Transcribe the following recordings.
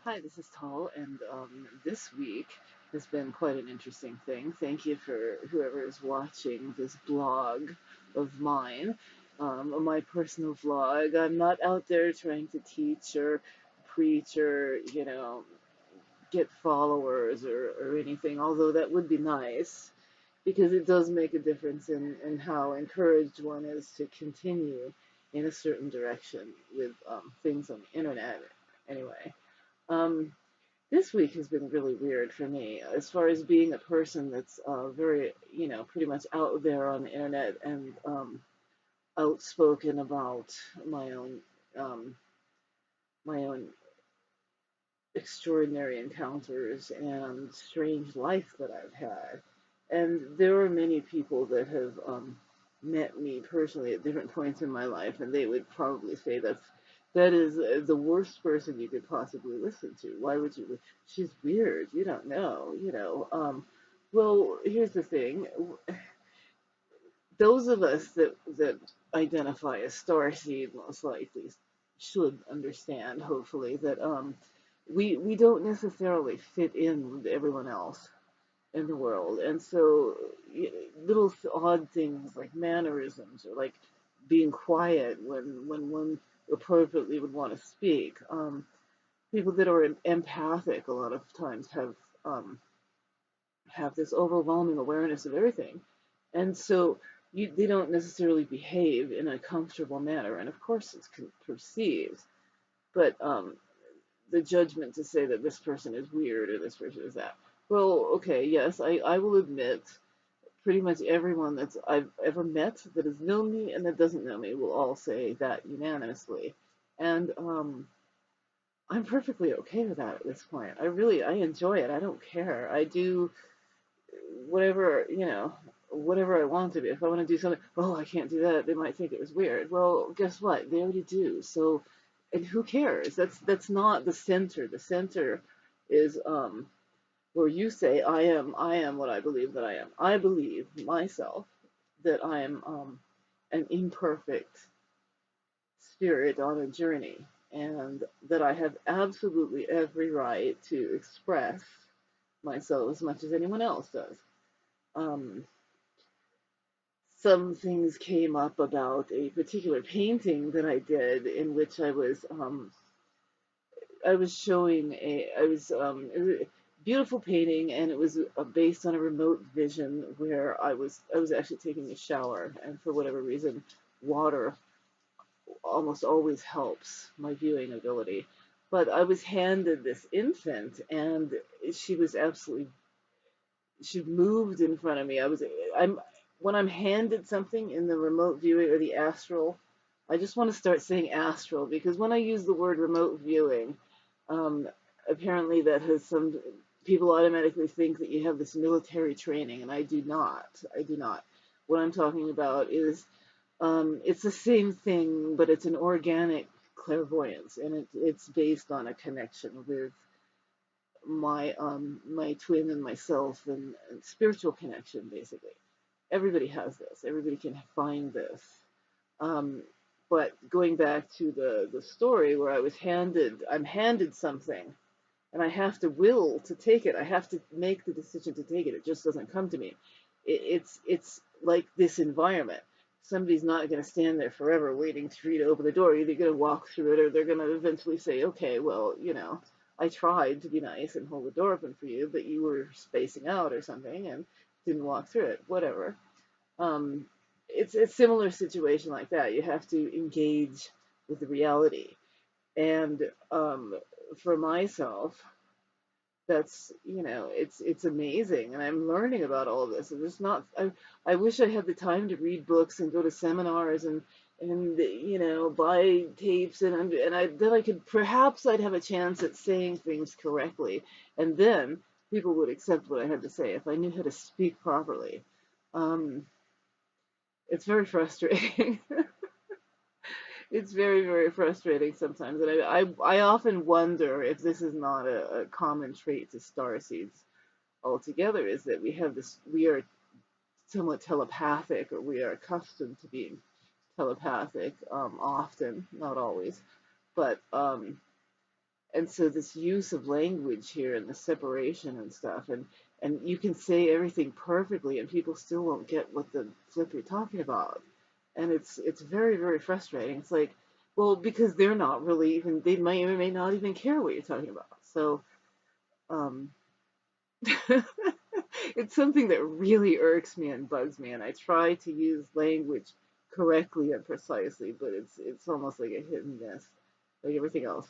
Hi, this is Tall, and this week has been quite an interesting thing. Thank you for whoever is watching this blog of mine, my personal vlog. I'm not out there trying to teach or preach or, get followers or anything, although that would be nice because it does make a difference in how encouraged one is to continue in a certain direction with things on the internet. Anyway. Um, this week has been really weird for me as far as being a person that's very, pretty much out there on the internet and outspoken about my own, um, my own extraordinary encounters and strange life that I've had. And there are many people that have met me personally at different points in my life, and they would probably say that is the worst person you could possibly listen to. Why would you? She's weird. You don't know. Well, here's the thing. Those of us that identify as starseed most likely should understand, hopefully, that we don't necessarily fit in with everyone else in the world, and so little odd things like mannerisms or like being quiet when one appropriately would want to speak. People that are empathic a lot of times have this overwhelming awareness of everything, and so they don't necessarily behave in a comfortable manner, and of course it's perceived, but the judgment to say that this person is weird or this person is that. Well, okay, yes, I will admit pretty much everyone that's I've ever met that has known me and that doesn't know me will all say that unanimously. And I'm perfectly okay with that at this point. I enjoy it. I don't care. I do whatever, whatever I want to do. If I want to do something, oh, I can't do that. They might think it was weird. Well, guess what? They already do. So, and who cares? That's not the center. The center is where you say I am what I believe that I am. I believe myself that I am an imperfect spirit on a journey, and that I have absolutely every right to express myself as much as anyone else does. Um, some things came up about a particular painting that I did in which I was showing a I was it was a beautiful painting, and it was based on a remote vision where I was actually taking a shower, and for whatever reason water almost always helps my viewing ability. But I was handed this infant, and she was absolutely she moved in front of me. I'm when I'm handed something in the remote viewing or the astral, I just want to start saying astral because when I use the word remote viewing, um, apparently that has some people automatically think that you have this military training, and I do not. I do not. What I'm talking about is it's the same thing, but it's an organic clairvoyance, and it's based on a connection with my twin and myself, and spiritual connection basically. Everybody has this. Everybody can find this. Um, but going back to the story where I'm handed something, and I have to will to take it. I have to make the decision to take it. It just doesn't come to me. It's like this environment. Somebody's not going to stand there forever waiting for you to open the door. You're either going to walk through it, or they're going to eventually say, okay, well, I tried to be nice and hold the door open for you, but you were spacing out or something and didn't walk through it. Whatever. Um, it's a similar situation like that. You have to engage with the reality. And for myself, it's amazing, and I'm learning about all of this. And it's not. I wish I had the time to read books and go to seminars and buy tapes, and then I could perhaps I'd have a chance at saying things correctly, and then people would accept what I had to say if I knew how to speak properly. Um, it's very frustrating. It's very, very frustrating sometimes, and I often wonder if this is not a common trait to starseeds altogether, is that we are somewhat telepathic, or we are accustomed to being telepathic, often, not always, but And so this use of language here and the separation and stuff, and you can say everything perfectly and people still won't get what the flip you're talking about. And it's very, very frustrating. It's like, well, because they're not really even, they may or may not even care what you're talking about. So um it's something that really irks me and bugs me, and I try to use language correctly and precisely, but it's almost like a hit and miss, like everything else.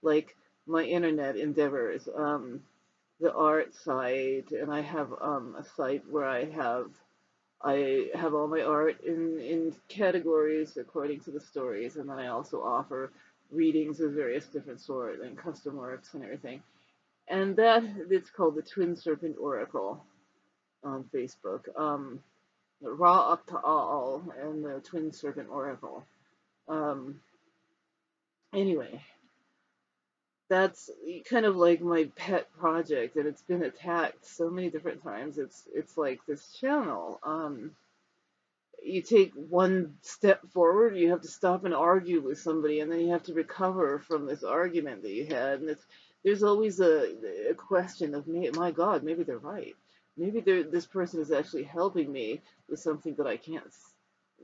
Like my internet endeavors, the art site, and I have a site where I have all my art in categories according to the stories, and then I also offer readings of various different sort and custom works and everything. And that it's called the Twin Serpent Oracle on Facebook. Ra up to all and the Twin Serpent Oracle. Um, anyway, that's kind of like my pet project, and it's been attacked so many different times. It's like this channel. You take one step forward, you have to stop and argue with somebody, and then you have to recover from this argument that you had. And there's always a question of, my God, maybe they're right. Maybe this person is actually helping me with something that I can't,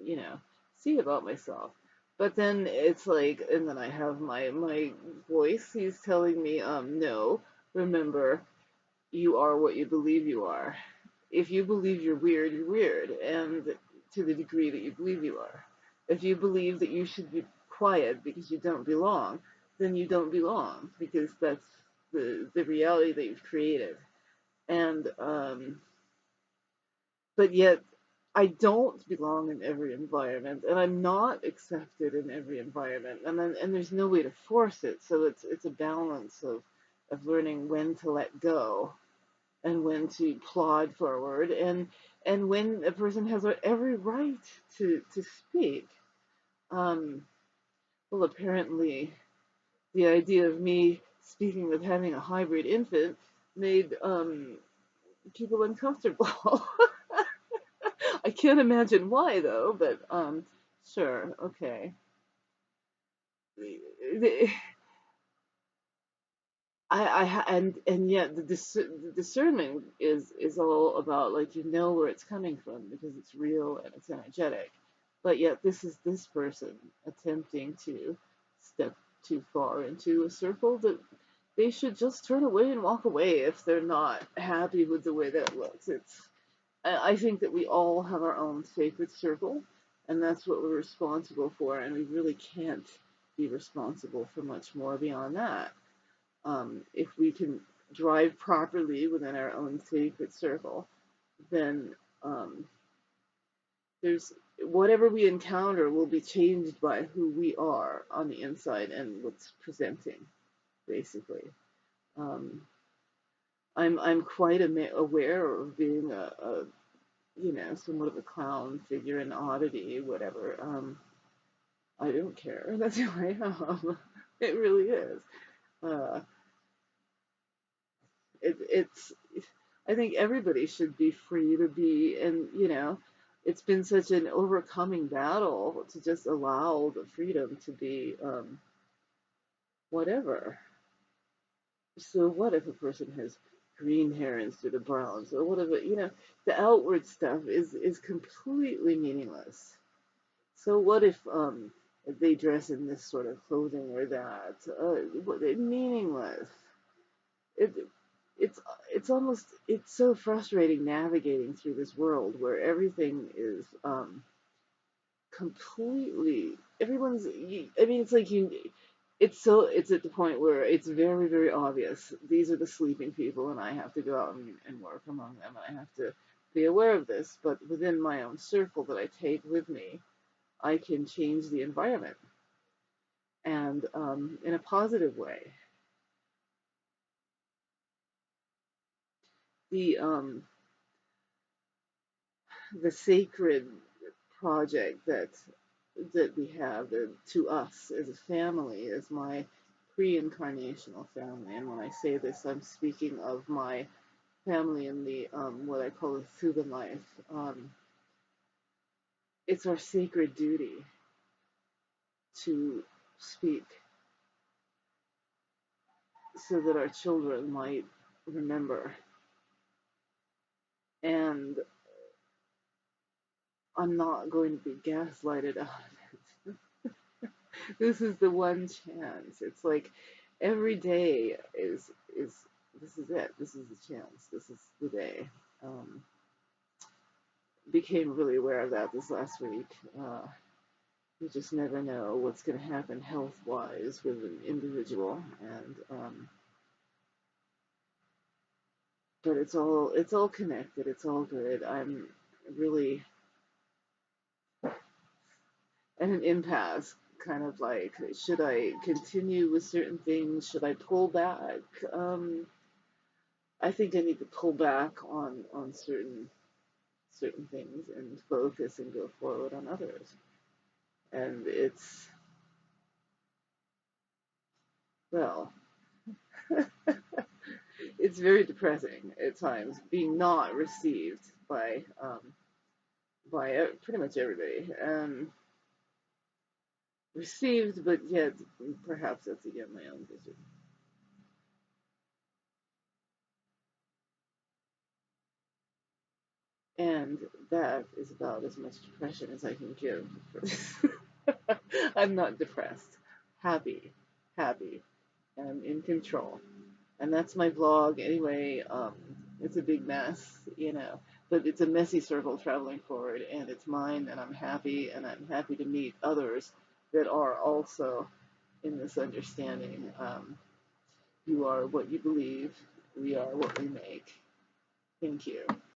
you know, see about myself. But then it's like, and then I have my voice. He's telling me, no, remember, you are what you believe you are. If you believe you're weird, and to the degree that you believe you are. If you believe that you should be quiet because you don't belong, then you don't belong because that's the reality that you've created. And but yet I don't belong in every environment, and I'm not accepted in every environment, and there's no way to force it. So it's a balance of learning when to let go and when to plod forward, and when a person has every right to speak. Um, well, apparently, the idea of me speaking of having a hybrid infant made people uncomfortable. I can't imagine why though, but sure, okay. And yet the discernment is all about, like, you know where it's coming from because it's real and it's energetic, but yet this is this person attempting to step too far into a circle that they should just turn away and walk away if they're not happy with the way that it looks. I think that we all have our own sacred circle, and that's what we're responsible for, and we really can't be responsible for much more beyond that. If we can drive properly within our own sacred circle, then there's whatever we encounter will be changed by who we are on the inside and what's presenting, basically. Um, I'm quite aware of being somewhat of a clown figure, an oddity, whatever. I don't care. That's who I am. It really is. Uh, it's I think everybody should be free to be, and it's been such an overcoming battle to just allow the freedom to be whatever. So what if a person has green hair instead of brown? So what if the outward stuff is completely meaningless. So what if they dress in this sort of clothing or that? Meaningless. It it's so frustrating navigating through this world where everything is completely everyone's I mean it's like it's at the point where it's very, very obvious these are the sleeping people, and I have to go out and work among them, and I have to be aware of this, but within my own circle that I take with me I can change the environment, and in a positive way. The um the sacred project that we have, to us as a family, as my pre-incarnational family. And when I say this, I'm speaking of my family in the what I call the Thuban life. It's our sacred duty to speak so that our children might remember. And I'm not going to be gaslighted out of it. This is the one chance. It's like every day is this is it. This is the chance. This is the day. Um, Became really aware of that this last week. You just never know what's going to happen health wise with an individual, and but it's all connected. It's all good. I'm really at an impasse, kind of like, should I continue with certain things? Should I pull back? Um, I think I need to pull back on certain things and focus and go forward on others. And it's, well, it's very depressing at times being not received by pretty much everybody. Received, but yet perhaps that's again my own vision. And that is about as much depression as I can give. I'm not depressed. Happy, happy, and in control. And that's my vlog anyway. It's a big mess, but it's a messy circle traveling forward, and it's mine, and I'm happy to meet others that are also in this understanding. You are what you believe. We are what we make. Thank you.